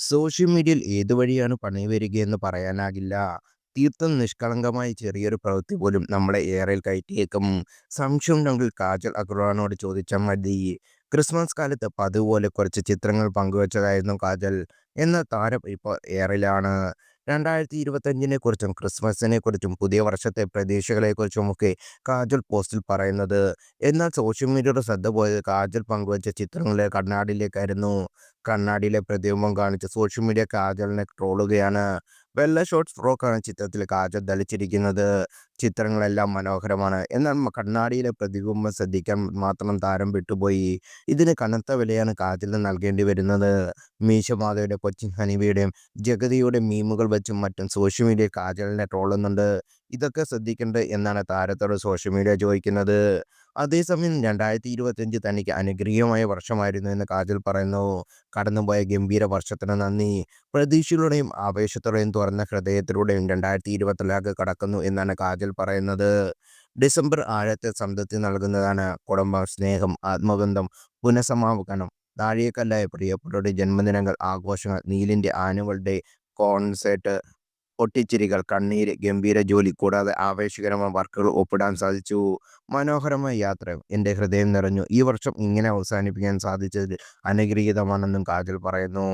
Social മീഡിയയിൽ ഏതുവഴിയാണ് പണി വരികയെന്ന് പറയാനാകില്ല. തീർത്തും നിഷ്കളങ്കമായ ചെറിയൊരു പ്രവൃത്തി പോലും നമ്മളെ ഏറെയിൽ കയറ്റിയേക്കും. സംശയമുണ്ടെങ്കിൽ കാജൽ അഗർവാളിനോട് ചോദിച്ചാൽ മതി. ക്രിസ്മസ് കാലത്ത് പതിവുപോലെ കുറച്ച് ചിത്രങ്ങൾ പങ്കുവച്ചതായിരുന്നു കാജൽ. എന്നാൽ താരം ഇപ്പോൾ എയറിലാണ്. 2025-നെക്കുറിച്ചും ക്രിസ്മസിനെക്കുറിച്ചും പുതിയ വർഷത്തെ പ്രതീക്ഷകളെക്കുറിച്ചുമൊക്കെ കാജൽ പോസ്റ്റിൽ പറയുന്നത്. എന്നാൽ സോഷ്യൽ മീഡിയയുടെ ശ്രദ്ധ പോയത് കാജൽ പങ്കുവച്ച ചിത്രങ്ങളിലെ കണ്ണാടിയിലേക്കായിരുന്നു. കണ്ണാടിയിലെ പ്രതിബിംബം കാണിച്ച് സോഷ്യൽ മീഡിയ കാജലിനെ ട്രോളുകയാണ്. വെള്ള ഷോർട്സ് ഫ്രോക്കാണ് ചിത്രത്തിൽ കാജൽ ധരിച്ചിരിക്കുന്നത്. ചിത്രങ്ങളെല്ലാം മനോഹരമാണ്. എന്നാൽ കണ്ണാടിയിലെ പ്രതിബിംബം ശ്രദ്ധിക്കാൻ മാത്രം താരം വിട്ടുപോയി. ഇതിന് കനത്ത വിലയാണ് കാജലിന് നൽകേണ്ടി വരുന്നത്. മീശമാധവന്റെ കൊച്ചിൻ ഹനീഫയുടെയും ജഗതിയുടെയും മീമുകൾ വെച്ചും മറ്റും സോഷ്യൽ മീഡിയയിൽ കാജലിനെ ട്രോളുന്നുണ്ട്. ഇതൊക്കെ ശ്രദ്ധിക്കണ്ടേ എന്നാണ് താരത്തോട് സോഷ്യൽ മീഡിയ ചോദിക്കുന്നത്. അതേസമയം 2025 തനിക്ക് അനുഗ്രഹീതമായ വർഷമായിരുന്നു എന്ന് കാജൽ പറയുന്നു. കടന്നുപോയ ഗംഭീര വർഷത്തിന് നന്ദി. പ്രതീക്ഷകളുടെയും ആവേശത്തോടെയും തുറന്ന ഹൃദയത്തിലൂടെയും 2026 കടക്കുന്നു എന്നാണ് കാജൽ പറയുന്നത്. ഡിസംബർ ആഴത്തെ സംതൃപ്തി നൽകുന്നതാണ്. കുടുംബം, സ്നേഹം, ആത്മബന്ധം, പുനഃസമാഗമനം, നാഴികക്കല്ലായ പ്രിയപ്പെട്ടവരുടെ ജന്മദിനങ്ങൾ, ആഘോഷങ്ങൾ, നീലിന്റെ ആനുവൽ ഡേ കോൺസേർട്ട്, പൊട്ടിച്ചിരികൾ, കണ്ണീര്, ഗംഭീര ജോലി, കൂടാതെ ആവേശകരമായ വർക്കുകൾ ഒപ്പിടാൻ സാധിച്ചു. മനോഹരമായ യാത്ര. എൻ്റെ ഹൃദയം നിറഞ്ഞു. ഈ വർഷം ഇങ്ങനെ അവസാനിപ്പിക്കാൻ സാധിച്ചതിൽ അനുഗ്രഹീതമാണെന്നും കാജൽ പറയുന്നു.